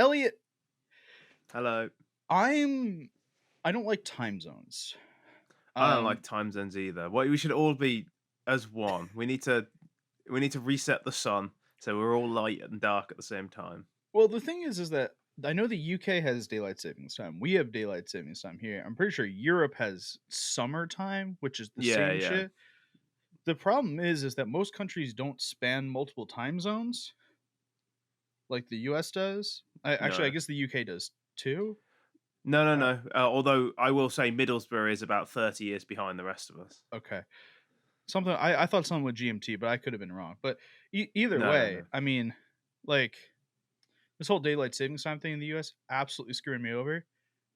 Elliot, Hello. I don't like time zones. I don't like time zones either. We should all be as one. We need to reset the sun so we're all light and dark at the same time. Well, the thing is that I know the UK has daylight savings time. We have daylight savings time here. I'm pretty sure Europe has summertime, which is the Yeah, same yeah. shit. The problem is that most countries don't span multiple time zones like the US does. I No. guess the UK does too. No. Although I will say Middlesbrough is about 30 years behind the rest of us. Okay. Something I thought something with GMT, but I could have been wrong. But either way, No. I mean, like this whole daylight savings time thing in the US absolutely screwing me over.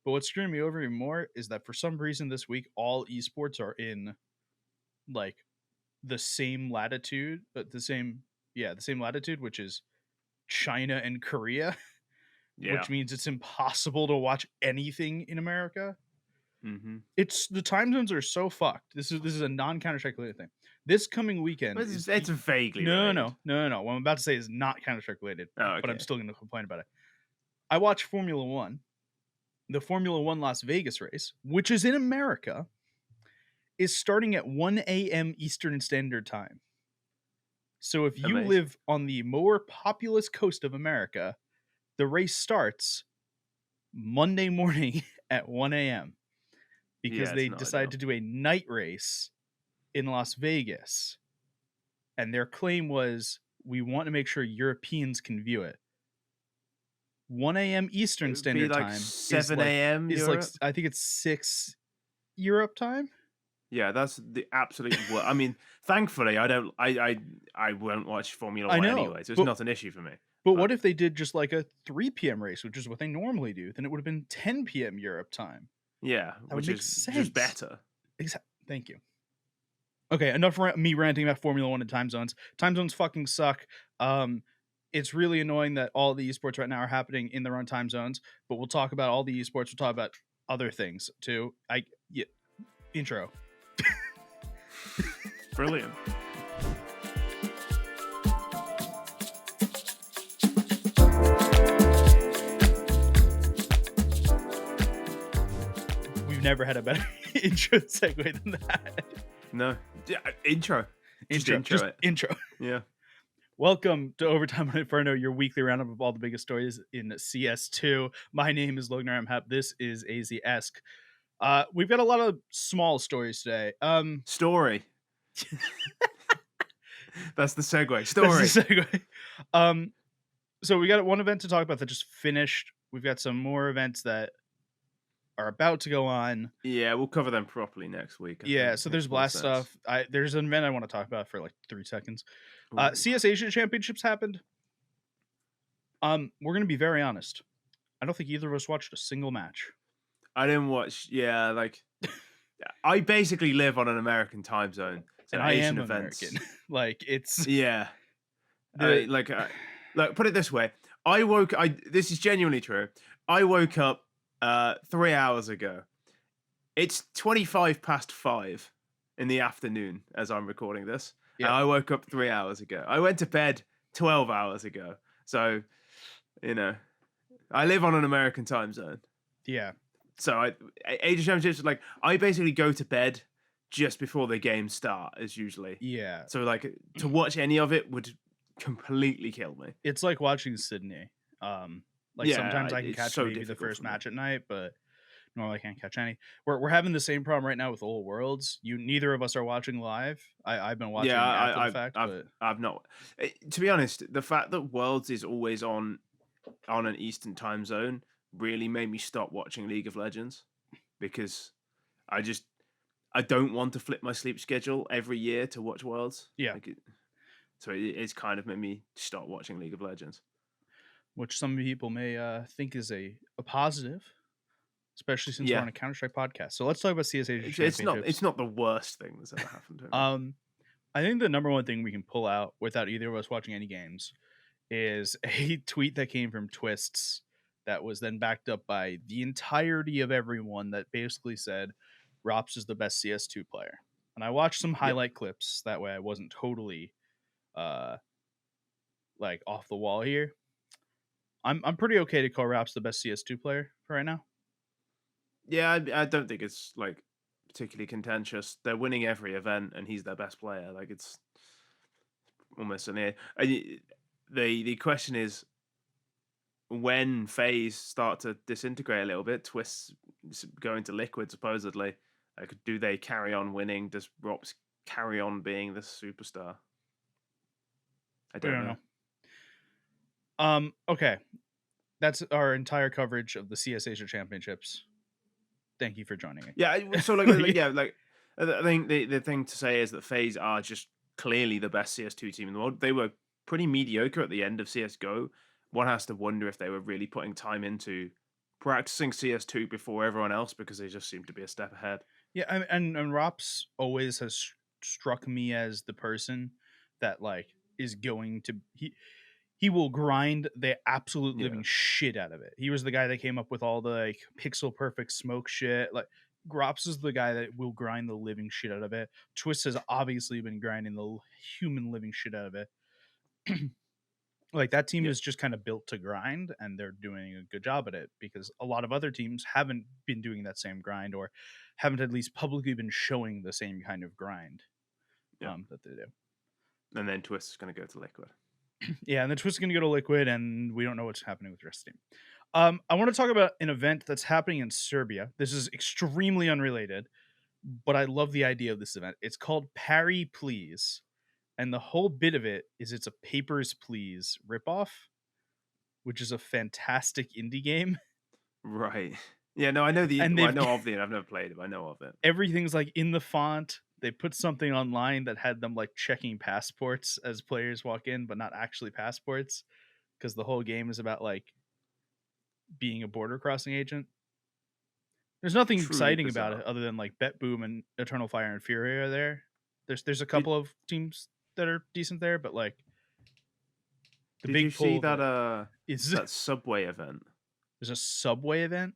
But what's screwing me over even more is that for some reason this week all esports are in like the same latitude, but the same latitude, which is China and Korea, Yeah. which means it's impossible to watch anything in America. Mm-hmm. It's the time zones are so fucked. This is a non Counter-Strike related thing. This coming weekend It's vaguely no. related. What I'm about to say is not Counter-Strike related, Oh, okay. but I'm still going to complain about it. I watched Formula One, the Formula One Las Vegas race, which is in America, is starting at 1 a.m. Eastern Standard Time. So if you Amazing. live on the more populous coast of America, the race starts Monday morning at 1 a.m. because they decided to do a night race in Las Vegas. And their claim was, we want to make sure Europeans can view it. 1 a.m. Eastern Standard Time 7 a.m. is Europe? like, I think it's 6 Europe time. Yeah, that's the absolute. I mean, thankfully, I won't watch Formula One anyway, so it's not an issue for me. But what if they did just like a 3 p.m. race, which is what they normally do? Then it would have been 10 p.m. Europe time. Yeah, that which would make is sense. just better. Thank you. Okay, enough me ranting about Formula One and time zones. Time zones fucking suck. It's really annoying that all the esports right now are happening in their own time zones. But we'll talk about all the esports. We'll talk about other things too. Intro. Brilliant. We've never had a better intro segue than that. No. Yeah, intro. Just intro. Yeah. Welcome to Overtime on Inferno, your weekly roundup of all the biggest stories in CS2. My name is Logan Aizyesque. This is Aizyesque. We've got a lot of small stories today. Story. That's the segue. Story. That's the segue. So we got one event to talk about that just finished. We've got some more events that are about to go on. Yeah, we'll cover them properly next week. So there's Blast stuff. There's an event I want to talk about for like 3 seconds. CS Asia Championships happened. We're gonna be very honest. I don't think either of us watched a single match. I didn't watch. Yeah, like I basically live on an American time zone, so and I Asian am events. American. Like it's yeah. Look, put it this way. This is genuinely true. I woke up 3 hours ago. It's 5:25 in the afternoon as I'm recording this. Yeah. And I woke up 3 hours ago. I went to bed 12 hours ago. So, I live on an American time zone. Yeah. So Asian Championships, like I basically go to bed just before the games start, as usually. Yeah. So like to watch any of it would completely kill me. It's like watching Sydney. Sometimes I can catch maybe the first match at night, but normally I can't catch any. We're having the same problem right now with All Worlds. Neither of us are watching live. I've been watching after the fact, but I've not. To be honest, the fact that Worlds is always on an Eastern time zone really made me stop watching League of Legends because I don't want to flip my sleep schedule every year to watch Worlds. Yeah. So it's kind of made me stop watching League of Legends. Which some people may think is a positive, especially since we're on a Counter-Strike podcast. So let's talk about CS Asia Championships. It's not the worst thing that's ever happened to me. I think the number one thing we can pull out without either of us watching any games is a tweet that came from Twists that was then backed up by the entirety of everyone that basically said Rops is the best CS2 player. And I watched some highlight clips. That way I wasn't totally off the wall here. I'm pretty okay to call Raps the best CS2 player for right now. Yeah, I don't think it's like particularly contentious. They're winning every event, and he's their best player. Like it's almost an ear. The question is when phase start to disintegrate a little bit. Twists going to liquid supposedly. Like, do they carry on winning? Does Rops carry on being the superstar? I don't know. Okay. That's our entire coverage of the CS Asia Championships. Thank you for joining me. Yeah, so like I think the thing to say is that FaZe are just clearly the best CS2 team in the world. They were pretty mediocre at the end of CS:GO. One has to wonder if they were really putting time into practicing CS2 before everyone else because they just seem to be a step ahead. Yeah, and Rops always has struck me as the person that like is going to he will grind the absolute living shit out of it. He was the guy that came up with all the like pixel perfect smoke shit. Like Grops is the guy that will grind the living shit out of it. Twist has obviously been grinding the human living shit out of it. Like that team is just kind of built to grind, and they're doing a good job at it because a lot of other teams haven't been doing that same grind or haven't at least publicly been showing the same kind of grind that they do. And then Twist is going to go to liquid. Yeah, and then Twist is going to go to liquid, and we don't know what's happening with the rest of the team. I want to talk about an event that's happening in Serbia. This is extremely unrelated, but I love the idea of this event. It's called PARI Please, and the whole bit of it is it's a Papers, Please ripoff, which is a fantastic indie game. Right. Yeah, no, I know I know of it. I've never played it, but I know of it. Everything's like in the font. They put something online that had them like checking passports as players walk in, but not actually passports, because the whole game is about like being a border crossing agent. There's nothing exciting about it other than like Bet Boom and Eternal Fire and Fury are there. There's a couple of teams that are decent there, but like the big pull. Did you see that that Subway event? There's a Subway event?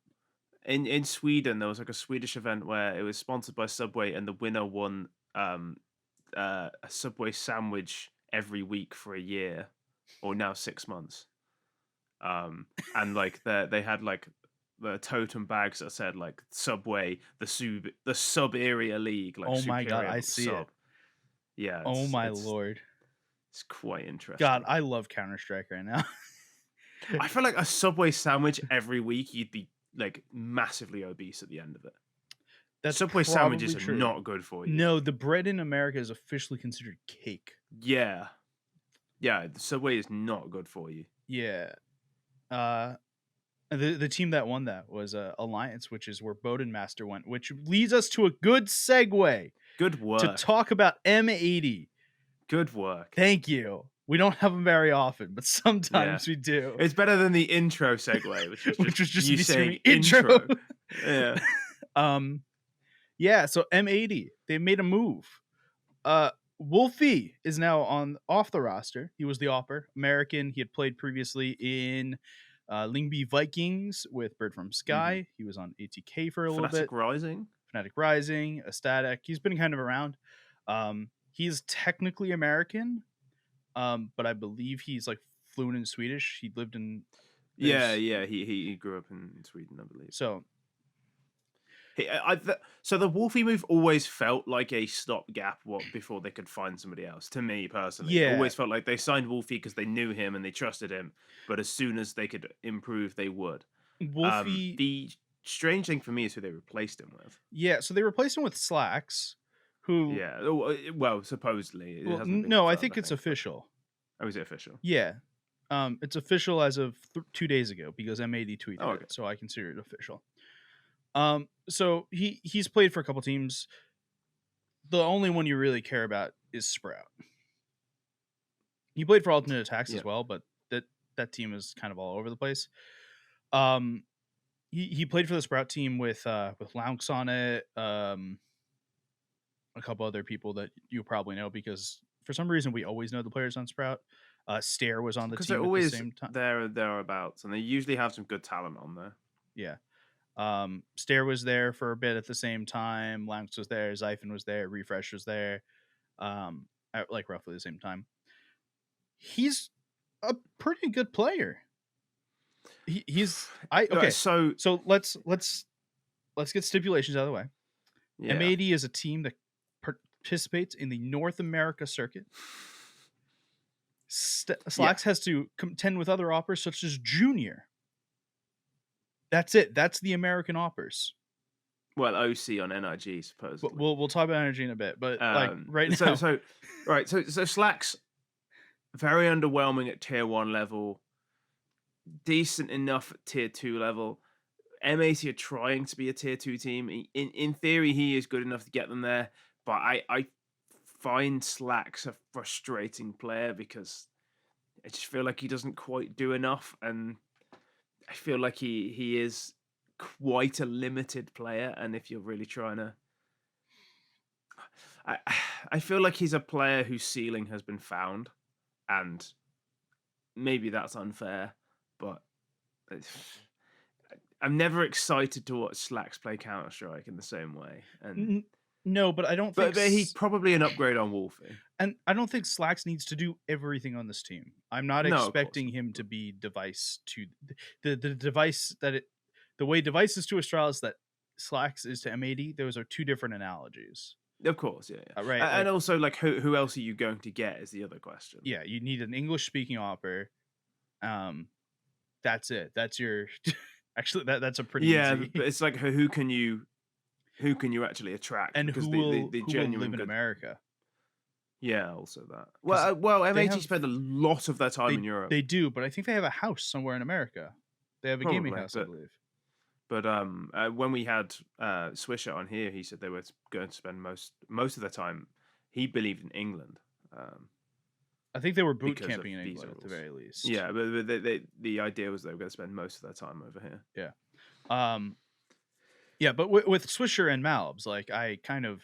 In Sweden, there was like a Swedish event where it was sponsored by Subway, and the winner won a Subway sandwich every week for a year, or now 6 months. And like they had like the totem bags that said like Subway, the sub area league. Like, oh my god, I see it. Yeah. Oh my lord, it's quite interesting. God, I love Counter-Strike right now. I feel like a Subway sandwich every week, you'd be like massively obese at the end of it. That Subway sandwiches are not good for you. No, the bread in America is officially considered cake. Yeah, the Subway is not good for you. Yeah. The team that won that was Alliance, which is where Bowden Master went, which leads us to a good segue. Good work. To talk about M80. Good work. Thank you. We don't have them very often, but sometimes we do. It's better than the intro segue, which was just you saying intro. Yeah. Yeah, so M80, they made a move. Wolfie is now off the roster. He was the AWPer, American. He had played previously in Lingby Vikings with Bird from Sky. Mm-hmm. He was on ATK for a little bit. Fnatic Rising, Static. He's been kind of around. He's technically American, but I believe he's like fluent in Swedish. He lived in he grew up in Sweden, I believe. So so the Wolfie move always felt like a stopgap before they could find somebody else. To me personally, it always felt like they signed Wolfie because they knew him and they trusted him. But as soon as they could improve, they would. Wolfie. The strange thing for me is who they replaced him with. Yeah, so they replaced him with Slacks, who. Yeah, well, supposedly. No, I think it's official. Oh, is it official? Yeah, it's official as of 2 days ago because M80 tweeted it, so I consider it official. So he's played for a couple teams. The only one you really care about is Sprout. He played for Alternate Attacks as well, but that team is kind of all over the place. He played for the Sprout team with Lounks on it, a couple other people that you probably know because for some reason we always know the players on Sprout. Stare was on the team they're always at the same time. Thereabouts, and they usually have some good talent on there. Yeah. Stare was there for a bit at the same time. Lounks was there. Zyphon was there. Refresh was there. At like roughly the same time. He's a pretty good player. Okay. So let's get stipulations out of the way. Yeah. M80 is a team that participates in the North America circuit. Slacks has to contend with other operas such as Junior. That's it. That's the American operas. Well, OC on NRG supposedly. We'll talk about NRG in a bit, but like right now. So Slacks very underwhelming at tier 1 level, decent enough at tier 2 level. M80 are trying to be a tier 2 team. In theory, he is good enough to get them there, but I find Slacks a frustrating player because I just feel like he doesn't quite do enough, and I feel like he is quite a limited player. And if you're really trying to, I feel like he's a player whose ceiling has been found, and maybe that's unfair, but I'm never excited to watch Slacks play Counter-Strike in the same way. And no, but I don't think. But he's probably an upgrade on Wolfie. And I don't think Slacks needs to do everything on this team. I'm not expecting him to be Device to the Device that the way Device is to Astralis that Slacks is to M80. Those are two different analogies. Of course, yeah. Right. And also, like, who else are you going to get is the other question. Yeah, you need an English-speaking opera. That's it. That's your. Actually, that's a pretty easy. But it's like who can you actually attract? And because who will live in America? Yeah, also that. Well, M80 spend a lot of their time in Europe. They do, but I think they have a house somewhere in America. They have a gaming house, I believe. But when we had Swisher on here, he said they were going to spend most of their time. He believed in England. I think they were boot camping in England at the very least. Yeah, but the idea was they were going to spend most of their time over here. Yeah. Yeah, but with Swisher and Malbs, like I kind of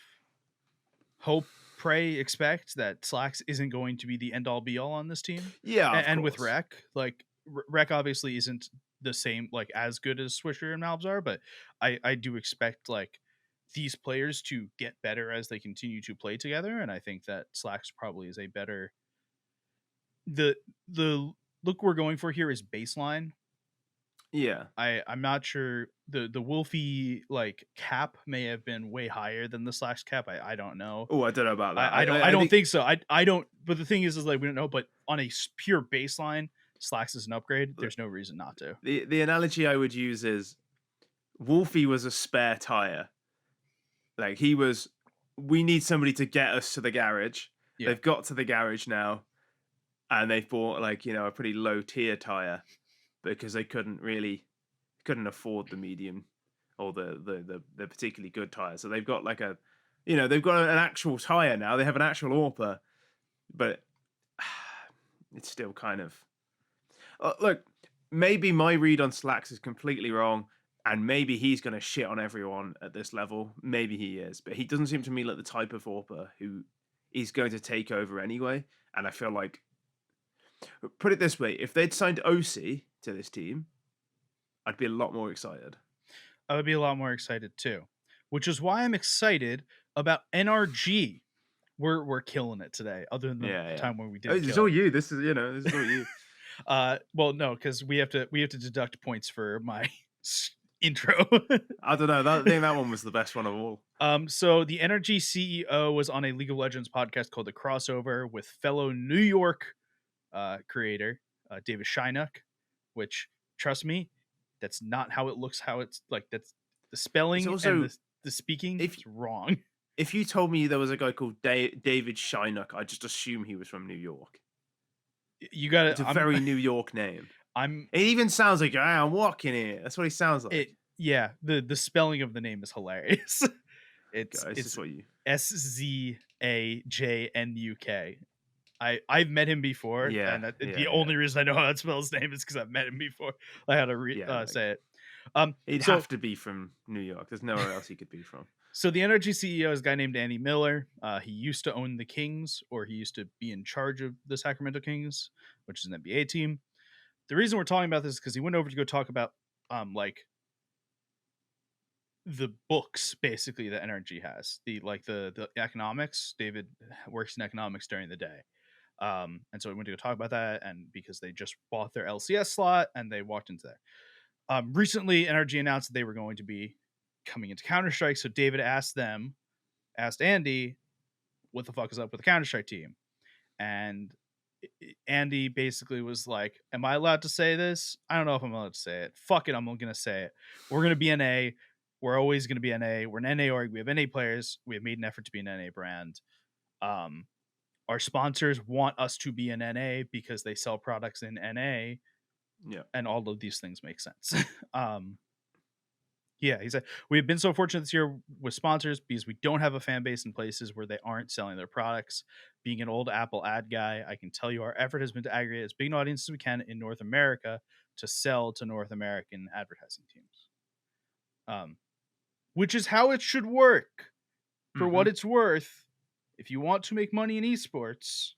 hope, pray, expect that Slacks isn't going to be the end all be all on this team. Yeah, and with Rec, like Rec obviously isn't the same, like as good as Swisher and Malbs are, but I do expect like these players to get better as they continue to play together, and I think that Slacks probably is a better. The look we're going for here is baseline. Yeah, I'm not sure the Wolfie like cap may have been way higher than the Slacks cap. I don't know. Oh, I don't know about that. I don't think so. I don't. But the thing is like we don't know. But on a pure baseline, Slacks is an upgrade. There's no reason not to. The analogy I would use is Wolfie was a spare tire. Like he was. We need somebody to get us to the garage. Yeah. They've got to the garage now, and they've bought like a pretty low tier tire. Because they couldn't afford the medium or the particularly good tire, so they've got like they've got an actual tire now. They have an actual AWPer, but it's still kind of look. Maybe my read on Slacks is completely wrong, and maybe he's going to shit on everyone at this level. Maybe he is, but he doesn't seem to me like the type of AWPer who is going to take over anyway. And I feel like, put it this way, if they'd signed OC to this team, I'd be a lot more excited. I would be a lot more excited too, which is why I'm excited about NRG. We're killing it today. Other than the time when we did, it's all you. This is this is all you. Well, no, because we have to deduct points for my intro. I don't know. I think that one was the best one of all. So the NRG CEO was on a League of Legends podcast called The Crossover with fellow New York creator David Shynuck. Which, trust me, that's not how it looks. How it's like that's the spelling also, and the speaking. It's wrong. If you told me there was a guy called David Shynuck, I'd just assume he was from New York. You got it's a very New York name. It even sounds like I'm walking here. That's what he sounds like. Yeah, the spelling of the name is hilarious. It's SZAJNUK. I've met him before, and the only reason I know how to spell his name is because I've met him before. I had to say it. He'd have to be from New York. There's nowhere else he could be from. So the NRG CEO is a guy named Andy Miller. He used to own the Kings, or he used to be in charge of the Sacramento Kings, which is an NBA team. The reason we're talking about this is because he went over to go talk about like the books basically that NRG has. The economics. David works in economics during the day. And so we went to go talk about that, and because they just bought their LCS slot and they walked into that. Recently, NRG announced that they were going to be coming into Counter-Strike. So David asked Andy, what the fuck is up with the Counter-Strike team? And Andy basically was like, am I allowed to say this? I don't know if I'm allowed to say it. Fuck it, I'm going to say it. We're going to be NA. We're always going to be NA. We're an NA org. We have NA players. We have made an effort to be an NA brand. Our sponsors want us to be an NA because they sell products in NA. Yeah. And all of these things make sense. Yeah, he said, we've been so fortunate this year with sponsors because we don't have a fan base in places where they aren't selling their products. Being an old Apple ad guy, I can tell you our effort has been to aggregate as big an audience as we can in North America to sell to North American advertising teams. Which is how it should work. For what it's worth, if you want to make money in esports,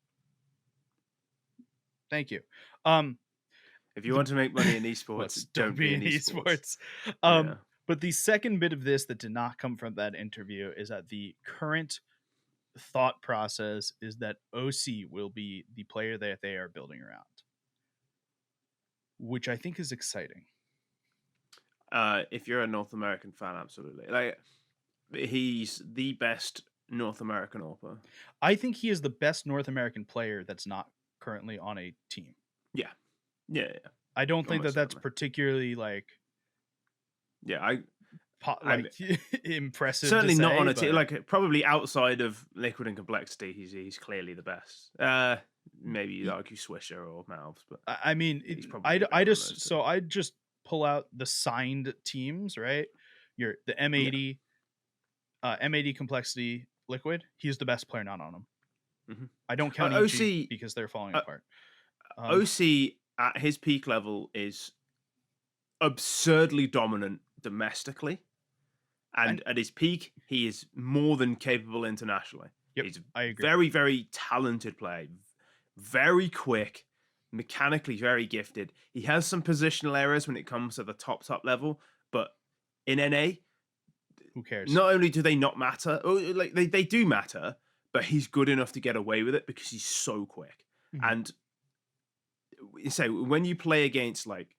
thank you. If you want to make money in esports, don't be in esports. But the second bit of this that did not come from that interview is that the current thought process is that OC will be the player that they are building around, which I think is exciting. If you're a North American fan, absolutely. Like, he's the best North American AWPer. I think he is the best North American player that's not currently on a team. Yeah. I don't think that's particularly impressive. Certainly to not say, on a team. Like, probably outside of Liquid and Complexity, he's clearly the best. Maybe you'd argue Swisher or Mouths, but I mean, I just pull out the signed teams, right? The M80, M80 Complexity, Liquid. He's the best player not on them. I don't count OC because they're falling apart. OC at his peak level is absurdly dominant domestically, and at his peak, he is more than capable internationally. Yep, he's I agree. Very, very talented player, very quick, mechanically very gifted. He has some positional errors when it comes to the top level, but in NA, who cares? Not only do they not matter, like they do matter, but he's good enough to get away with it because he's so quick. And so when you play against like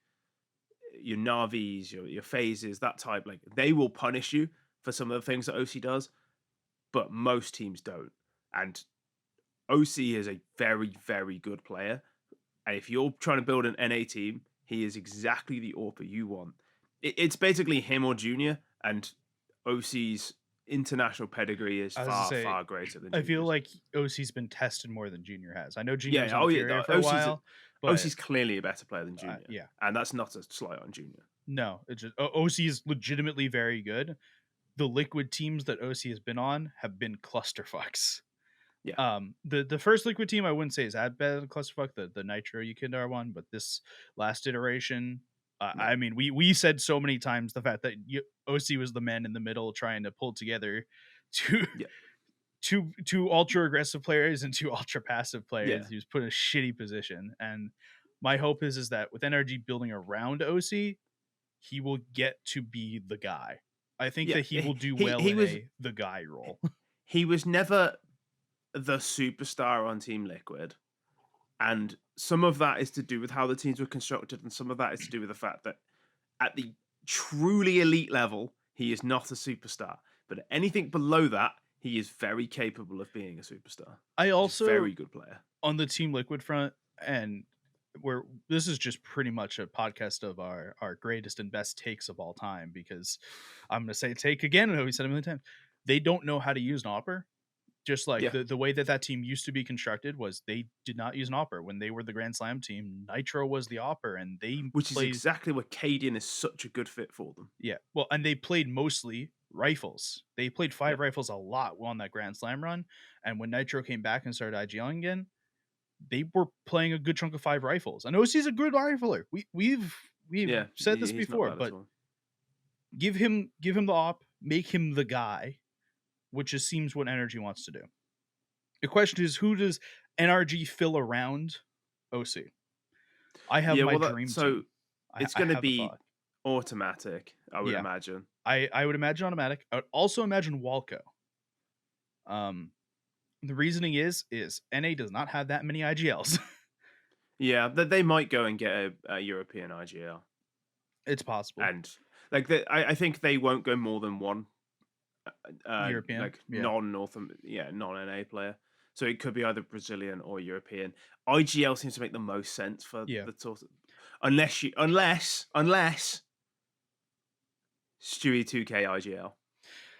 your Navis, your phases, that type, like they will punish you for some of the things that OC does, but most teams don't. And OC is a very, very good player. And if you're trying to build an NA team, he is exactly the AWPer you want. It's basically him or Junior, and OC's international pedigree is far greater than Junior's. I feel like OC's been tested more than Junior has. I know Junior's on Furia for a while. But OC's clearly a better player than Junior. And that's not a slight on Junior. No, it's just OC is legitimately very good. The Liquid teams that OC has been on have been clusterfucks. Yeah. The first Liquid team I wouldn't say is that bad of a clusterfuck, the Nitro Yukindar one, but this last iteration, I mean, we said so many times the fact that OC was the man in the middle trying to pull together two ultra aggressive players and two ultra passive players. He was put in a shitty position, and my hope is that with NRG building around OC, he will get to be the guy. I think that he will do well in the guy role. He was never the superstar on Team Liquid, and some of that is to do with how the teams were constructed, and some of that is to do with the fact that at the truly elite level, he is not a superstar. But anything below that, he is very capable of being a superstar. I also He's a very good player on the Team Liquid front, and this is just pretty much a podcast of our greatest and best takes of all time, because I'm going to say take again, and we said it a million times. They don't know how to use an AWPer. Just like the way that team used to be constructed was they did not use an AWPer. When they were the Grand Slam team, Nitro was the AWPer, and which is exactly what Cadian is such a good fit for them. Yeah, well, and they played mostly rifles. They played 5 rifles a lot on that Grand Slam run, and when Nitro came back and started IGLing again, they were playing a good chunk of 5 rifles. And OC's a good rifler. We've said this before, but give him the AWP, make him the guy, which just seems what NRG wants to do. The question is, who does NRG fill around OC? I have my dream team. So it's going to be automatic, I would imagine. I would imagine automatic. I would also imagine Walco. The reasoning is NA does not have that many IGLs. Yeah, that they might go and get a European IGL. It's possible. And like I think they won't go more than one European, like non-NA player. So it could be either Brazilian or European. IGL seems to make the most sense for the sort of, unless Stewie 2K IGL.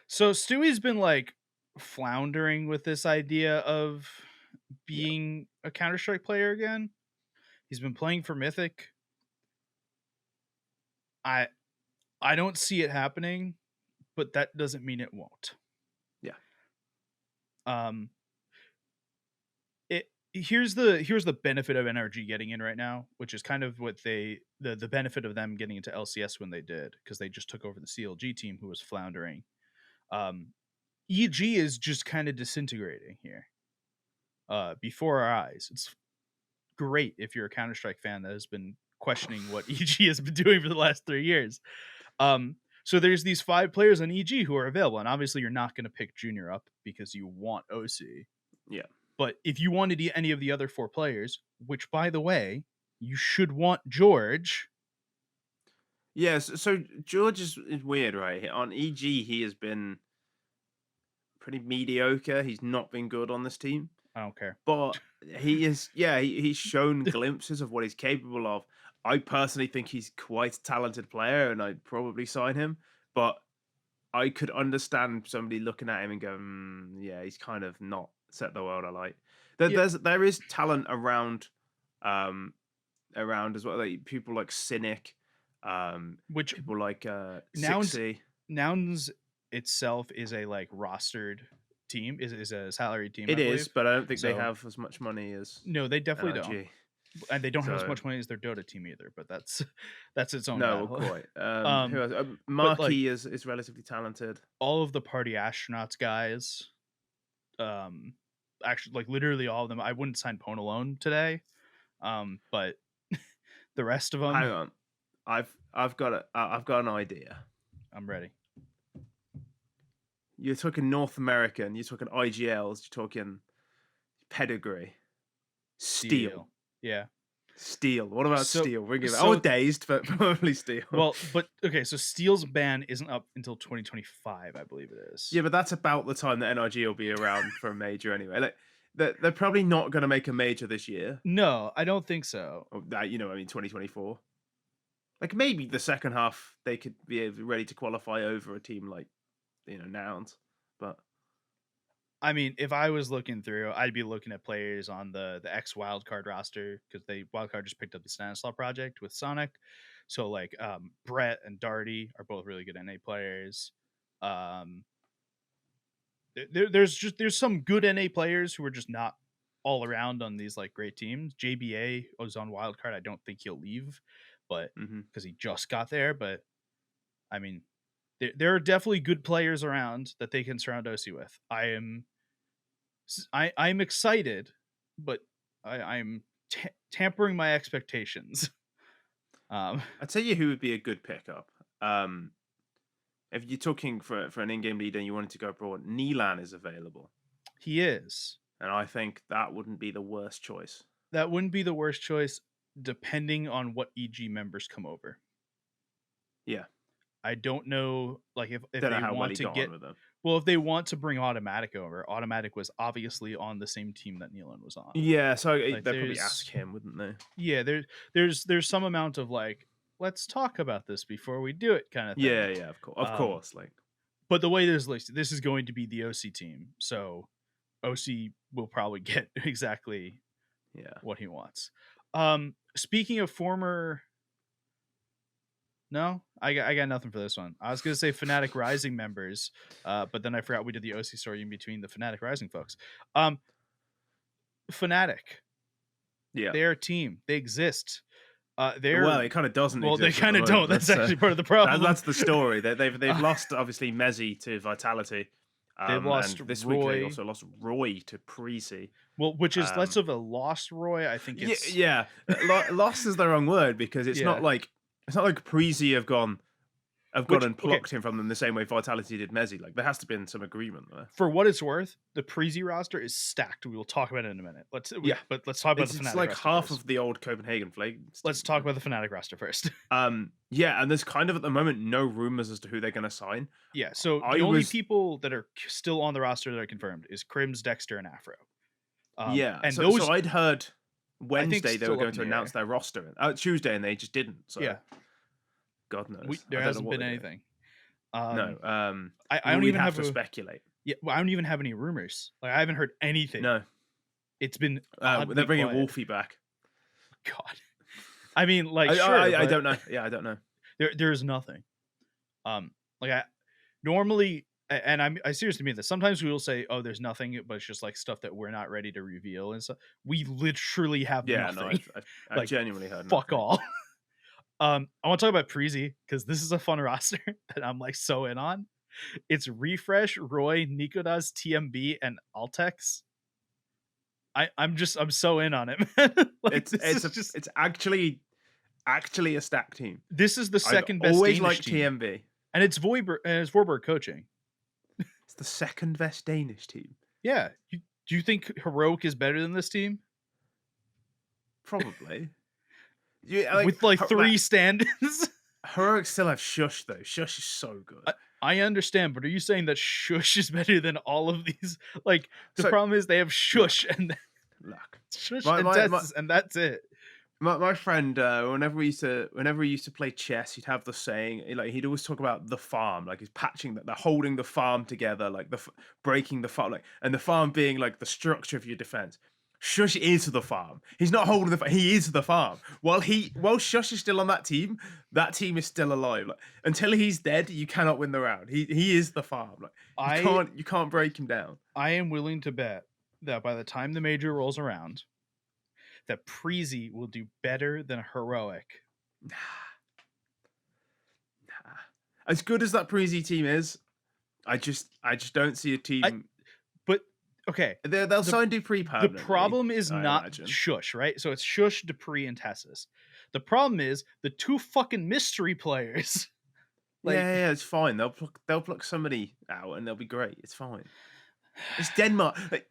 So Stewie's been like floundering with this idea of being a Counter-Strike player again. He's been playing for Mythic. I don't see it happening, but that doesn't mean it won't. Yeah. Here's the benefit of NRG getting in right now, which is kind of what the benefit of them getting into LCS when they did, because they just took over the CLG team who was floundering. EG is just kind of disintegrating here before our eyes. It's great if you're a Counter-Strike fan that has been questioning what EG has been doing for the last 3 years. So there's these 5 players on EG who are available, and obviously you're not going to pick Junior up because you want OC. Yeah. But if you wanted any of the other 4 players, which by the way, you should want George. Yes, so George is weird, right? On EG, he has been pretty mediocre. He's not been good on this team. I don't care. But he is, he's shown glimpses of what he's capable of. I personally think he's quite a talented player, and I'd probably sign him. But I could understand somebody looking at him and going, yeah, he's kind of not set the world alight. There is talent around as well. Like people like Cynic, which people like Nouns itself is a like rostered team, is a salary team. It is, but I don't think they have as much money as they definitely NRG. don't. And they don't have as much money as their Dota team either, but that's its own battle. Quite. Who else? Marquee is relatively talented. All of the Party Astronauts guys, actually, like literally all of them. I wouldn't sign Pone alone today, but the rest of them. Hang on, I've got an idea. I'm ready. You're talking North American. You're talking IGLs. You're talking pedigree. Steel. Yeah. Steel. What about Steel? Dazed, but probably Steel. Well, but okay, so Steel's ban isn't up until 2025, I believe it is. Yeah, but that's about the time that NRG will be around for a major anyway. Like, they're probably not going to make a major this year. No, I don't think so. 2024. Like maybe the second half they could be ready to qualify over a team like, Nouns, but. I mean, if I was looking through, I'd be looking at players on the X Wildcard roster, because Wildcard just picked up the Stanislaw project with Sonic. So like Brett and Darty are both really good NA players. There's some good NA players who are just not all around on these like great teams. JBA was on Wildcard. I don't think he'll leave, but because he just got there. But I mean, there are definitely good players around that they can surround OC with. I'm excited, but I'm tampering my expectations. I'll tell you who would be a good pickup. If you're talking for an in-game leader and you wanted to go abroad, Nilan is available. He is. And I think that wouldn't be the worst choice. That wouldn't be the worst choice, depending on what EG members come over. Yeah. I don't know, like if they want to get with them. Well, if they want to bring Automatic over, Automatic was obviously on the same team that Nilan was on. Yeah, so they'd probably ask him, wouldn't they? Yeah, there's some amount of like, let's talk about this before we do it kind of thing. Yeah, of course. Like, but the way this is listed, this is going to be the OC team, so OC will probably get exactly what he wants. Speaking of former. No, I got nothing for this one. I was gonna say Fnatic Rising members, but then I forgot we did the OC story in between the Fnatic Rising folks. Fnatic, they're a team. They exist. It kind of doesn't. Well, they kind of don't. That's actually part of the problem. That's the story. They've lost obviously Mezzy to Vitality. They've lost this Roy. week. They also lost Roy to Preasy. Well, which is less of a lost Roy. I think it's lost is the wrong word, because it's not like Preasy have gone, have gone and plucked him from them the same way Vitality did Mezzi. Like there has to be some agreement there. For what it's worth, the Preasy roster is stacked. We will talk about it in a minute. But let's talk about the Fnatic. It's like half of the old Copenhagen Flames. Let's talk about the Fnatic roster first. Yeah, and there's kind of at the moment no rumors as to who they're going to sign. Yeah, so the only people that are still on the roster that are confirmed is Crims, Dexter, and Afro. And so I'd heard Wednesday they were going to announce their roster. Tuesday, and they just didn't. So yeah, God knows. There hasn't been anything. No. I don't even have to speculate. Yeah, well, I don't even have any rumors. Like I haven't heard anything. No, it's been. They're bringing Wolfie back. God, I mean, like, I don't know. Yeah, I don't know. There's nothing. Like I normally, and I seriously mean this. Sometimes we will say, "Oh, there's nothing," but it's just like stuff that we're not ready to reveal and stuff. We literally have nothing. No, I genuinely heard. Fuck all. I want to talk about Preasy because this is a fun roster that I'm like so in on. It's Refresh, Roy, Nikodas, TMB, and Altex. I'm so in on it, man. Like, it's actually a stacked team. This is the second best. Always Danish like team. TMB, and it's Vorberg coaching. It's the second best Danish team. Yeah, do you think Heroic is better than this team? Probably. With like 3 stand-ins. Heroic still have Shush though. Shush is so good. I understand, but are you saying that Shush is better than all of these? Like the problem is they have Shush and Shush and Tests, and that's it. My friend, whenever we used to play chess, he'd have the saying, like he'd always talk about the farm, like he's patching that, they're holding the farm together, like breaking the farm, like, and the farm being like the structure of your defense. Shush is the farm. He's not holding the farm. He is the farm. While Shush is still on that team is still alive. Like, until he's dead, you cannot win the round. He is the farm. Like, you can't break him down. I am willing to bet that by the time the major rolls around, that Preasy will do better than Heroic. Nah. As good as that Preasy team is, I just don't see a team. Okay, they'll sign Dupree permanently. The problem is not Shush, right? So it's Shush, Dupree, and Tessus. The problem is the 2 fucking mystery players. Like, yeah, it's fine. They'll pluck somebody out and they'll be great. It's fine. It's Denmark. Like,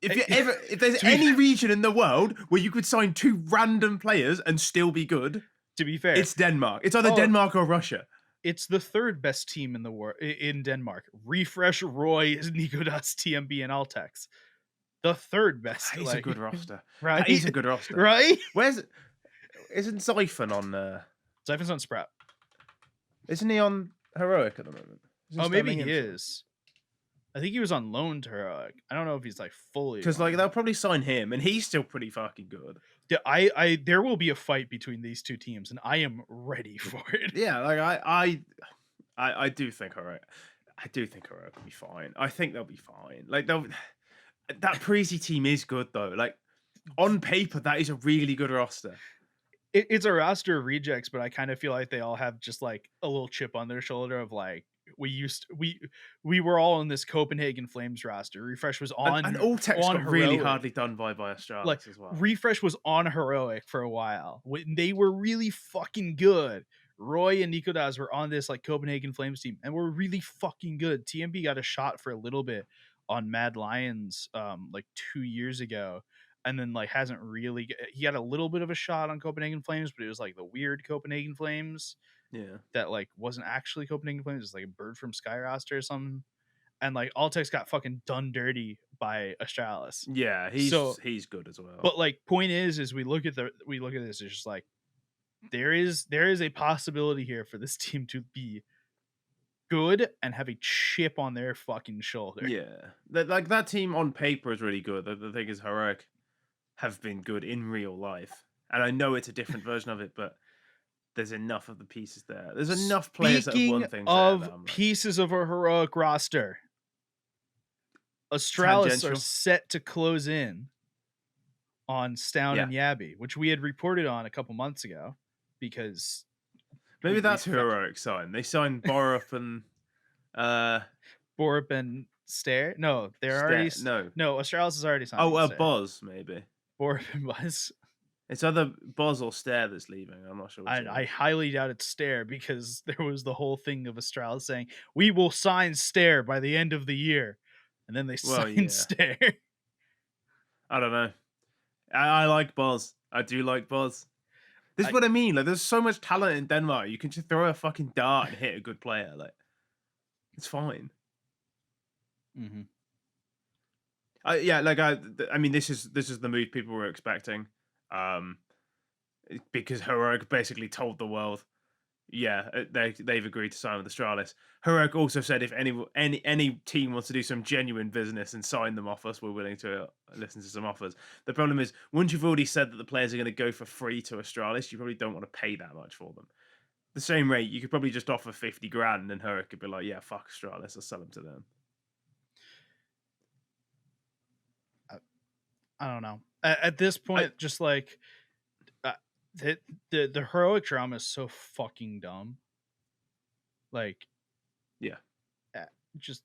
if there's any region in the world where you could sign 2 random players and still be good, to be fair, it's Denmark. It's either Denmark or Russia. It's the 3rd best team in the world in Denmark. Refresh, Roy, Nikodas, TMB, and Altex. The 3rd best. He's a good roster. Right? He's a good roster. Right? Isn't Zyphon on Zyphon's on Sprout. Isn't he on Heroic at the moment? Maybe he is. I think he was on loan to Heroic. I don't know if he's like fully, because like they'll probably sign him, and he's still pretty fucking good. Yeah, there will be a fight between these 2 teams, and I am ready for it. Yeah, like I do think Heroic. I do think Heroic will be fine. I think they'll be fine. Like that Preasy team is good though. Like on paper, that is a really good roster. It's a roster of rejects, but I kind of feel like they all have just like a little chip on their shoulder of like, we were all in this Copenhagen Flames roster. Refresh was on, and Altex got really hardly done by Astralis as well. Refresh was on Heroic for a while when they were really fucking good. Roy and Nikodas were on this like Copenhagen Flames team and were really fucking good. TMB got a shot for a little bit on Mad Lions like 2 years ago, and then like hasn't really. He got a little bit of a shot on Copenhagen Flames, but it was like the weird Copenhagen Flames. Yeah, that like wasn't actually Copenhagen Flames. It's like a Bird from Sky roster or something. And like Altex got fucking done dirty by Astralis. Yeah, he's good as well. But like point is we look at this, it's just like there is a possibility here for this team to be good and have a chip on their fucking shoulder. Yeah, that team on paper is really good. The thing is, Heroic have been good in real life, and I know it's a different version of it, but there's enough of the pieces there. There's enough players that have won things. Of pieces of a Heroic roster, Astralis are set to close in on Stown and Yabby, which we had reported on a couple months ago, because maybe that's who Heroic signed. They signed Borup and Borup and Stare. No, they're already no. Astralis is already signed. Oh, Buzz maybe. Borup and Buzz. It's either Boz or Stare that's leaving. I'm not sure. I highly doubt it's Stare, because there was the whole thing of Astralis saying, we will sign Stare by the end of the year. And then they signed Stare. I don't know. I like Boz. I do like Boz. This is what I mean. Like, there's so much talent in Denmark. You can just throw a fucking dart and hit a good player. Like, it's fine. Mm-hmm. Yeah, like I mean, this is the move people were expecting, because Heroic basically told the world, yeah, they've agreed to sign with Astralis. Heroic also said if any team wants to do some genuine business and sign them off us, we're willing to listen to some offers. The problem is, once you've already said that the players are going to go for free to Astralis, you probably don't want to pay that much for them. The same rate, you could probably just offer 50 grand, and Heroic could be like, yeah, fuck Astralis, I'll sell them to them. I don't know. At this point, just like the Heroic drama is so fucking dumb. Like, yeah, just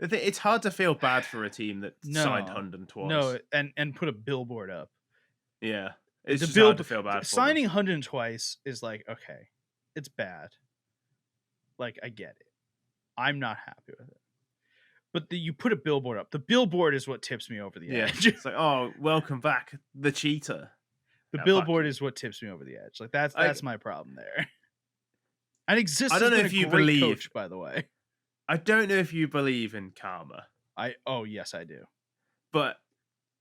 it's hard to feel bad for a team that signed Hunden twice. No, and put a billboard up. Yeah, it's just hard to feel bad. Signing Hunden twice is like, okay, it's bad. Like, I get it. I'm not happy with it. But you put a billboard up. The billboard is what tips me over the edge. It's like, oh, welcome back, the cheater. The billboard is what tips me over the edge. Like, that's my problem there. And Exist. I don't know if you believe, coach, by the way. I don't know if you believe in karma. Yes, I do. But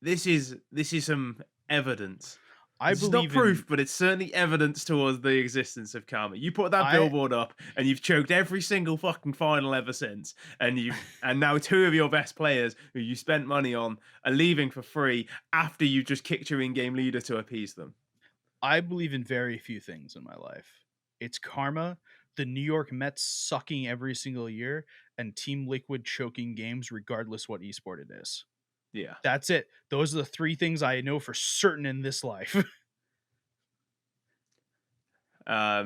this is some evidence. It's not proof, but it's certainly evidence towards the existence of karma. You put that billboard up, and you've choked every single fucking final ever since, and now 2 of your best players who you spent money on are leaving for free after you just kicked your in-game leader to appease them. I believe in very few things in my life. It's karma, the New York Mets sucking every single year, and Team Liquid choking games regardless what esport it is. Yeah. That's it. Those are the 3 things I know for certain in this life. I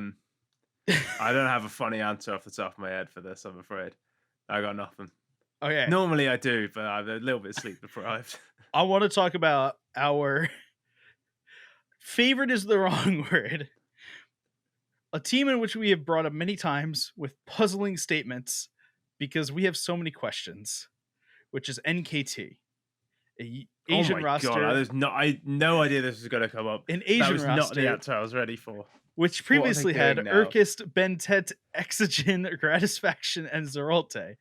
don't have a funny answer off the top of my head for this, I'm afraid. I got nothing. Okay. Normally I do, but I'm a little bit sleep deprived. I want to talk about our favorite is the wrong word. A team in which we have brought up many times with puzzling statements because we have so many questions, which is NKT. Asian roster. I had no idea this was going to come up. An Asian roster. That was not the answer I was ready for. Which previously had Urkist, Bentet, Exogen, Gratisfaction, and Zeralte.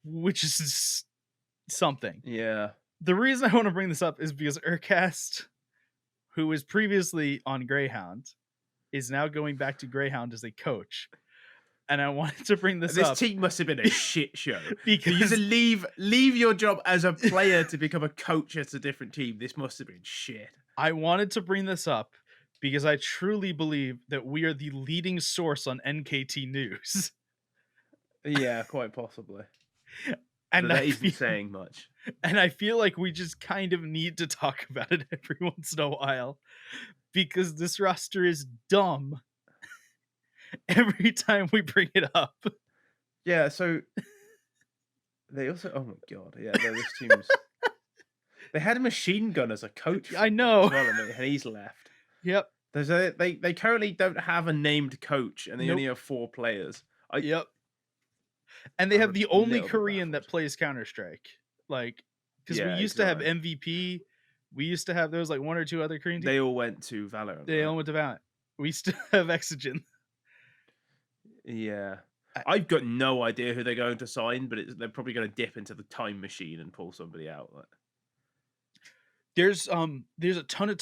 Which is something. Yeah. The reason I want to bring this up is because Urkast, who was previously on Greyhound, is now going back to Greyhound as a coach. And I wanted to bring this up. This team must have been a shit show. Because to leave your job as a player to become a coach at a different team, this must have been shit. I wanted to bring this up because I truly believe that we are the leading source on NKT news. Yeah, quite possibly. And that isn't saying much. And I feel like we just kind of need to talk about it every once in a while because this roster is dumb. Every time we bring it up. Yeah, so they also, oh my god, yeah, this team's they had a machine gun as a coach. I know. And he's left. Yep. They currently don't have a named coach, and they only have 4 players. Yep. And they have the only Korean that plays Counter-Strike. Like, because we used to have MVP. We used to have, there was like 1 or 2 other Korean teams. They all went to Valorant. They all went to Valorant. We still have Exogen. Yeah. I've got no idea who they're going to sign, but they're probably going to dip into the time machine and pull somebody out. There's a ton of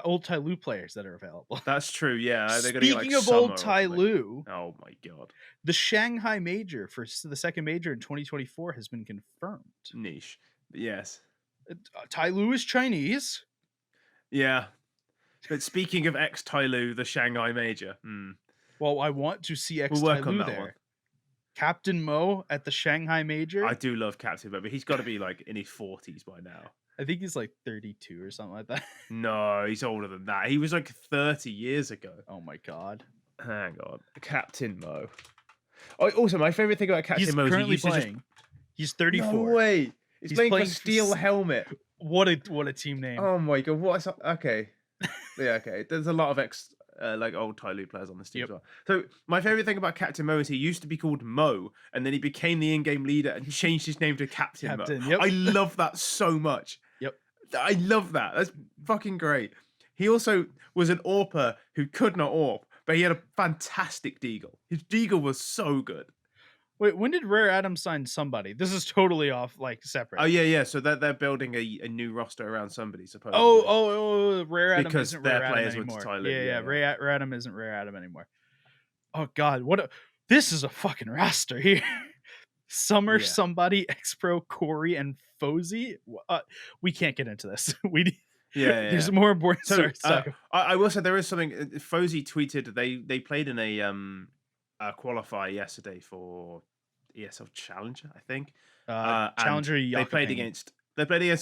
old Tyloo players that are available. That's true, yeah. Speaking of old Tyloo, oh my god, the Shanghai Major for the second major in 2024 has been confirmed. Niche, yes. Tyloo is Chinese. Yeah, but speaking of ex-Tyloo, the Shanghai Major. Well, I want to see ex-Tyloo there. One. Captain Mo at the Shanghai Major. I do love Captain Mo, but he's got to be like in his 40s by now. I think he's like 32 or something like that. No, he's older than that. He was like 30 years ago. Oh my god. Hang on. Captain Mo. Oh, also, my favorite thing about Captain Mo is currently playing. He's 34. No way. He's playing for Steel Helmet. What a team name. Oh my god, okay. Yeah, okay. There's a lot of like old Tyloo players on this team as well. So my favorite thing about Captain Mo is he used to be called Mo, and then he became the in-game leader and changed his name to Captain Mo. Yep. I love that so much. Yep. I love that. That's fucking great. He also was an AWPer who could not AWP, but he had a fantastic deagle. His deagle was so good. Wait, when did Rare Adam sign somebody? This is totally off, like, separate. Oh yeah. So they're building a new roster around somebody, supposedly. Rare Adam because isn't their Rare Adam players went to anymore. Thailand. Yeah. Rare Adam isn't Rare Adam anymore. Oh god, this is a fucking roster here. Summer, somebody, X-Pro, Corey, and Fozy. We can't get into this. There's more important stories. I will say there is something. Fozy tweeted they played in a qualifier yesterday for ESL Challenger, I think. Challenger. They played against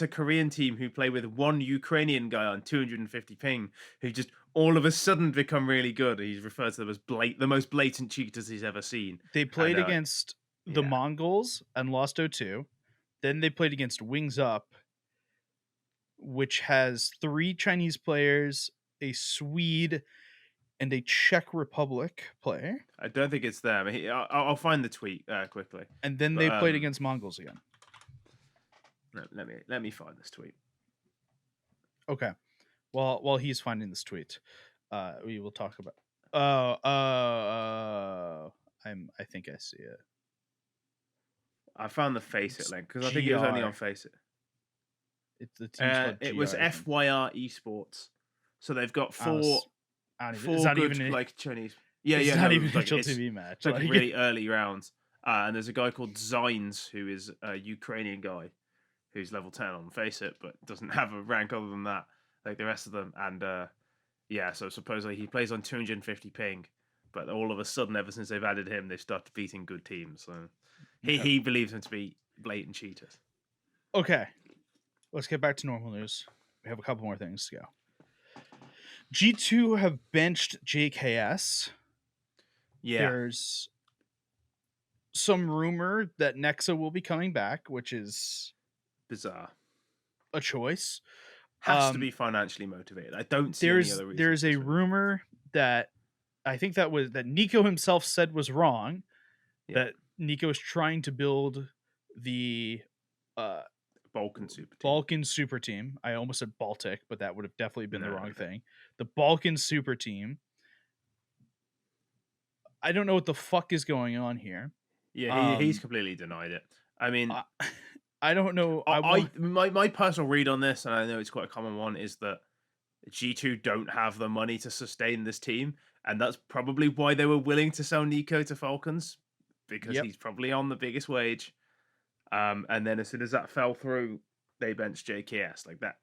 a Korean team who play with one Ukrainian guy on 250 ping, who just all of a sudden become really good. He's referred to them as the most blatant cheaters he's ever seen. They played against the Mongols and lost 0-2. Then they played against Wings Up, which has 3 Chinese players, a Swede, and a Czech Republic player. I don't think it's them. I'll find the tweet quickly. And then they played against Mongols again. Let me find this tweet. Okay. Well, while he's finding this tweet, we will talk about. I think I see it. I found the Faceit link because I think it was only on Faceit. It was FYR Esports, so they've got four good like Chinese. It's not even a TV match. It's like really early rounds, and there's a guy called Zines who is a Ukrainian guy who's level 10 on Faceit, but doesn't have a rank other than that, like the rest of them. And so supposedly he plays on 250 ping, but all of a sudden, ever since they've added him, they've started beating good teams. So he believes them to be blatant cheaters. Okay, let's get back to normal news. We have a couple more things to go. G2 have benched JKS. Yeah. There's some rumor that Nexa will be coming back, which is bizarre. A choice. Has to be financially motivated. I don't see any other reason. There's a rumor that I think that Nico himself said was wrong. Yeah. That Nico is trying to build the Balkan Super Team. I almost said Baltic, but that would have definitely been the wrong thing. The Balkan Super Team. I don't know what the fuck is going on here. Yeah, he's completely denied it. I mean, I don't know. My personal read on this, and I know it's quite a common one, is that G2 don't have the money to sustain this team, and that's probably why they were willing to sell Nico to Falcons, because he's probably on the biggest wage. And then as soon as that fell through, they benched JKS like that.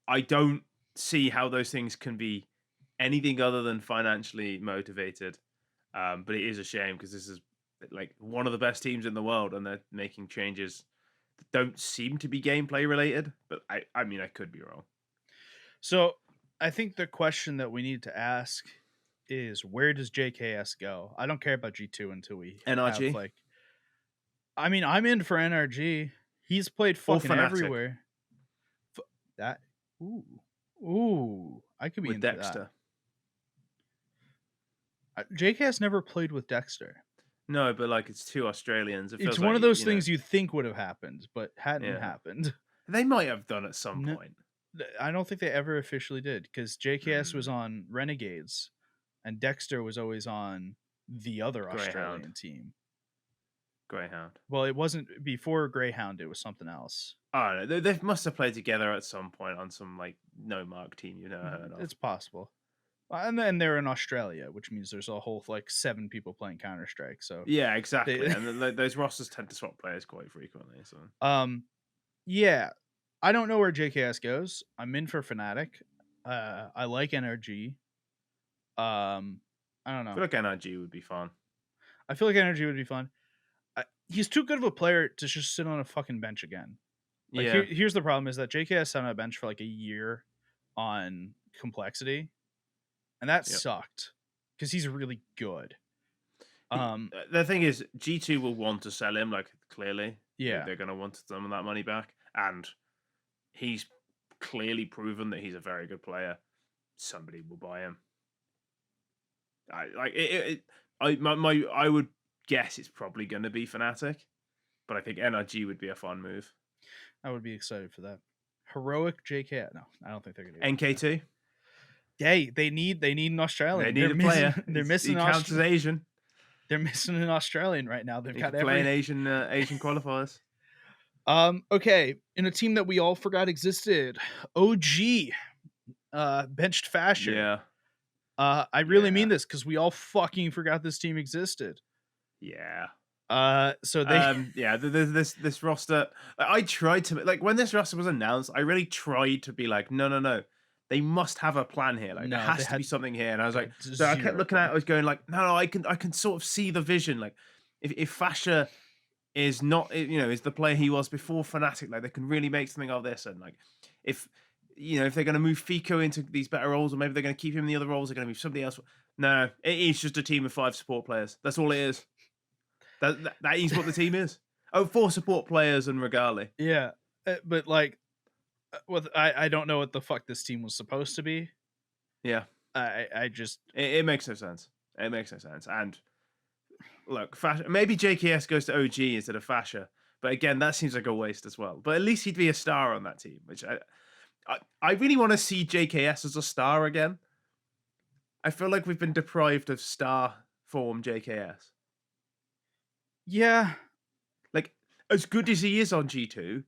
I don't see how those things can be anything other than financially motivated. But it is a shame because this is like one of the best teams in the world, and they're making changes that don't seem to be gameplay related. But I mean, I could be wrong. So I think the question that we need to ask is, where does JKS go? I don't care about G2 until we NRG. Have, I mean, I'm in for NRG. He's played fucking everywhere. I could be with into Dexter. That. JKS never played with Dexter. No, but like it's 2 Australians. It's one of those things you think would have happened, but hadn't happened. They might have done at some point. I don't think they ever officially did, because JKS was on Renegades, and Dexter was always on the other Australian team. Greyhound. Well, it wasn't before Greyhound. It was something else. Oh, no, they must have played together at some point on some like no mark team you never heard of. It's possible. And then they're in Australia, which means there's a whole 7 people playing Counter-Strike. So yeah, exactly. And those rosters tend to swap players quite frequently. So yeah, I don't know where JKS goes. I'm in for Fnatic. I like NRG. I don't know. I feel like NRG would be fun. I feel like NRG would be fun. He's too good of a player to just sit on a fucking bench again. Here's the problem: is that JKS sat on a bench for a year on Complexity, and that sucked because he's really good. The thing is, G2 will want to sell him, clearly. Yeah, they're going to want some of that money back, and he's clearly proven that he's a very good player. Somebody will buy him. I would guess it's probably going to be Fnatic, but I think NRG would be a fun move. I would be excited for that. Heroic JK. No, I don't think they're going to do NKT. Hey, they need an Australian. They need a player. They're missing. He counts as Asian. They're missing an Australian right now. They've got playing Asian qualifiers. Okay, in a team that we all forgot existed, OG benched Fasher. Yeah. I really mean this because we all fucking forgot this team existed. Yeah. So they this roster. I tried to when this roster was announced. I really tried to be like, no. They must have a plan here. Like, there has to be something here. And I was like, so I kept looking at it. I was going like, no, I can sort of see the vision. Like, if Fasher is not, is the player he was before Fnatic, like they can really make something of this. And like, if they're going to move Fico into these better roles, or maybe they're going to keep him in the other roles, they're going to move somebody else. No, it is just a team of 5 support players. That's all it is. That is what the team is. 4 support players and Regali. Yeah, but like, I don't know what the fuck this team was supposed to be. Yeah, I just it makes no sense. It makes no sense. And look, maybe JKS goes to OG instead of Fasher, but again, that seems like a waste as well. But at least he'd be a star on that team, which I really want to see JKS as a star again. I feel like we've been deprived of star form JKS. Yeah, like as good as he is on G2.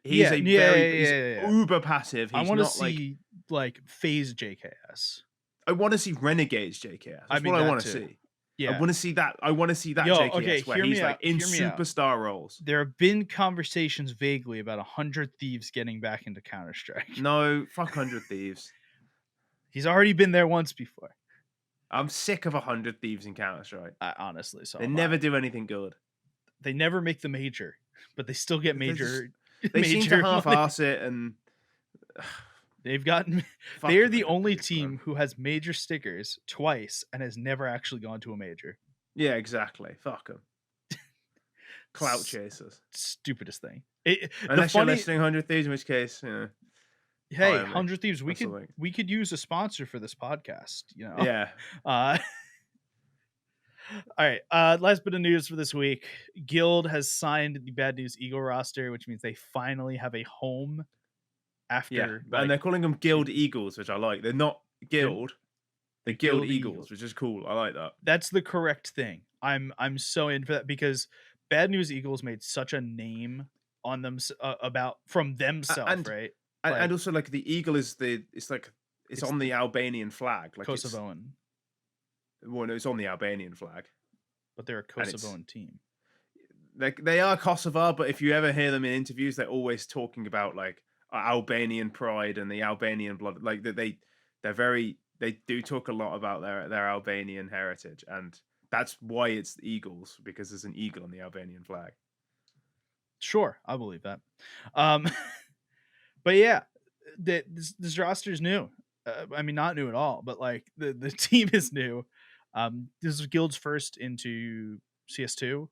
He's he's uber passive. I want to see like phase JKS. I want to see Renegades JKS. That's what I want to see. Yeah, I want to see that. I want to see that JKS where he's like in superstar roles. There have been conversations vaguely about 100 Thieves getting back into Counter-Strike. No, fuck 100 Thieves. He's already been there once before. I'm sick of 100 Thieves in Counter-Strike. Honestly, so they never do anything good. They never make the major, but they still get major. They seem to half-ass it, and they've gotten. They're the only team who has major stickers twice and has never actually gone to a major. Yeah, exactly. Fuck them. Clout chasers. Stupidest thing. Unless you're listening 100 Thieves, in which case, hey, 100 Thieves, we could use a sponsor for this podcast. Yeah. All right. Last bit of news for this week. Guild has signed the Bad News Eagle roster, which means they finally have a home after. And they're calling them Guild Eagles, which I like. They're not Guild. They're Guild Eagles, which is cool. I like that. That's the correct thing. I'm so in for that because Bad News Eagles made such a name on them from themselves, right? And also like the eagle is it's on the Albanian flag, like Kosovoan. Well, no, it's on the Albanian flag, but they're a Kosovoan team. They are Kosovar, but if you ever hear them in interviews, they're always talking about like Albanian pride and the Albanian blood. Like they do talk a lot about their Albanian heritage, and that's why it's the Eagles, because there's an eagle on the Albanian flag. Sure, I believe that. But yeah, this roster is new. I mean, not new at all, but like the team is new. This is Guild's first into CS2.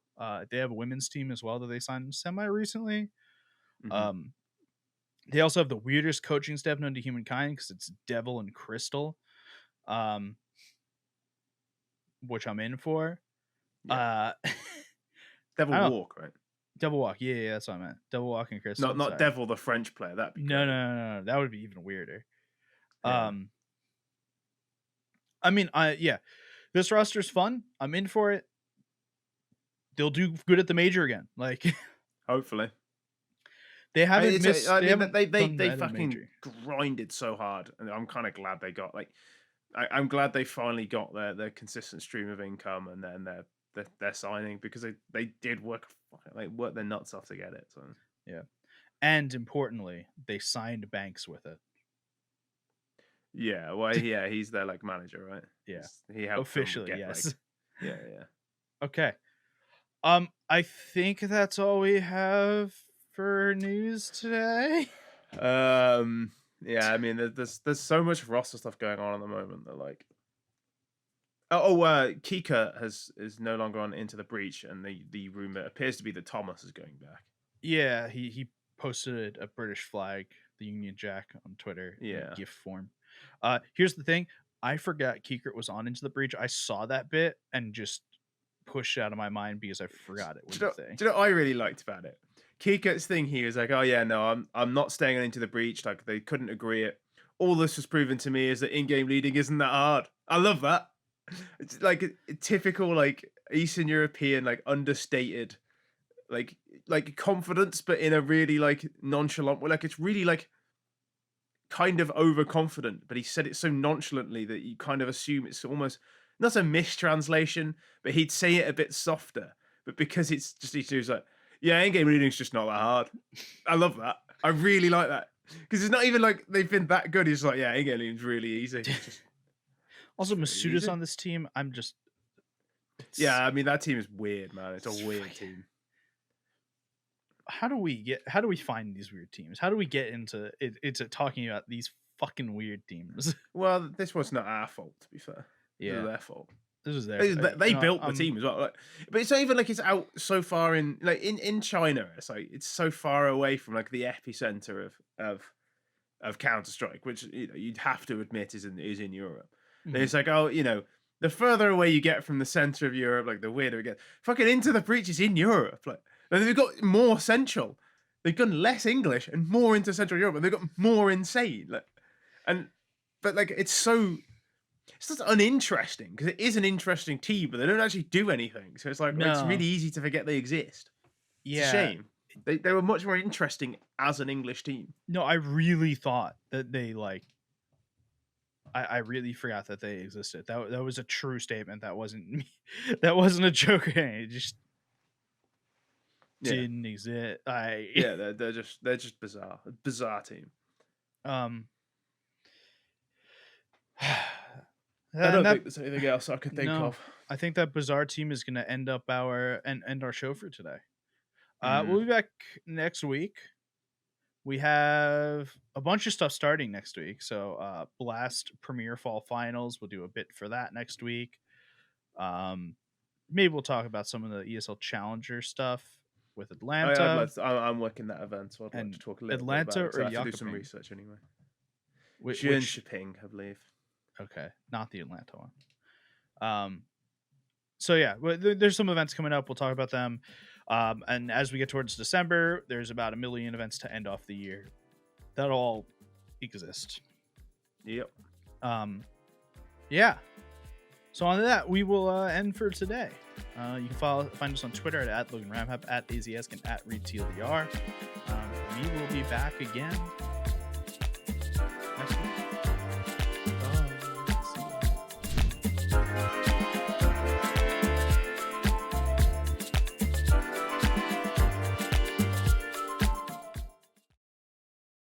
They have a women's team as well that they signed semi recently. Mm-hmm. They also have the weirdest coaching staff known to humankind because it's Devil and Crystal, which I'm in for. Yeah. Devil Walk, right? Devil Walk, yeah, that's what I meant. Devil Walk and Crystal. Not Devil the French player. That'd be no, that would be even weirder. Yeah. This roster's fun. I'm in for it. They'll do good at the major again. Like, hopefully. They haven't missed. They fucking grinded so hard, and I'm kind of glad they got I'm glad they finally got their consistent stream of income, and then their signing, because they did work their nuts off to get it. So yeah, and importantly, they signed Banks with it. Yeah, well, yeah, he's their manager, right? Yeah, he helped officially. Yes. Yeah. Okay. I think that's all we have for news today. Yeah, I mean, there's so much roster stuff going on at the moment that Kika is no longer on Into the Breach, and the rumor appears to be that Thomas is going back. Yeah, he posted a British flag the Union Jack on Twitter in Yeah. GIF form. Here's the thing. I forgot Keekert was on Into the Breach. I saw that bit and just pushed out of my mind because I forgot it was a thing. Do you know what I really liked about it? Keekert's thing, he was like, oh yeah, no, I'm not staying on Into the Breach. Like, they couldn't agree it. All this was proven to me is that in-game leading isn't that hard. I love that. It's like a typical like Eastern European, like understated, like confidence, but in a really like nonchalant way. Like, it's really like kind of overconfident, but he said it so nonchalantly that you kind of assume it's almost not a mistranslation, but he'd say it a bit softer. But because it's just, he was like, yeah, in-game reading's just not that hard. I love that. I really like that. Because it's not even like they've been that good. He's like, yeah, in-game reading's really easy. Also, Masuda's on this team. I'm just... Yeah, I mean, that team is weird, man. It's a weird team. How do we find these weird teams? How do we get into it? It's talking about these fucking weird teams. Well, this was not our fault, to be fair. Yeah, it was their fault. This was their. They built the team as well. Like, but it's not even like it's out so far in like in China. It's like it's so far away from like the epicenter of Counter-Strike, which you'd have to admit is in Europe. Mm-hmm. And it's like, oh, the further away you get from the center of Europe, like the weirder it gets. Fucking Into the Breach is in Europe. Like, and they've got more central. They've gone less English and more into Central Europe, and they've got more insane. Like, but it's just uninteresting because it is an interesting team, but they don't actually do anything. So it's like it's really easy to forget they exist. Yeah, it's a shame. They were much more interesting as an English team. No, I really thought that they like. I really forgot that they existed. That was a true statement. That wasn't me. That wasn't a joke. It just didn't exist. They're just bizarre. A bizarre team. I don't think there's anything else I could think of. I think that bizarre team is going to end our show for today. We'll be back next week. We have a bunch of stuff starting next week. So Blast Premier Fall Finals. We'll do a bit for that next week. Maybe we'll talk about some of the ESL Challenger stuff with Atlanta. I'm working that event, so I'd like to talk a little Atlanta bit about it. or I have to do some research anyway. Jönköping, I believe. Okay, not the Atlanta one. So yeah, there's some events coming up. We'll talk about them. And as we get towards December, there's about 1 million events to end off the year. That all exist. Yep. Yeah. So on that, we will end for today. You can find us on Twitter at Logan Ramhap, at Aizyesque, and at ReadTLDR. We will be back again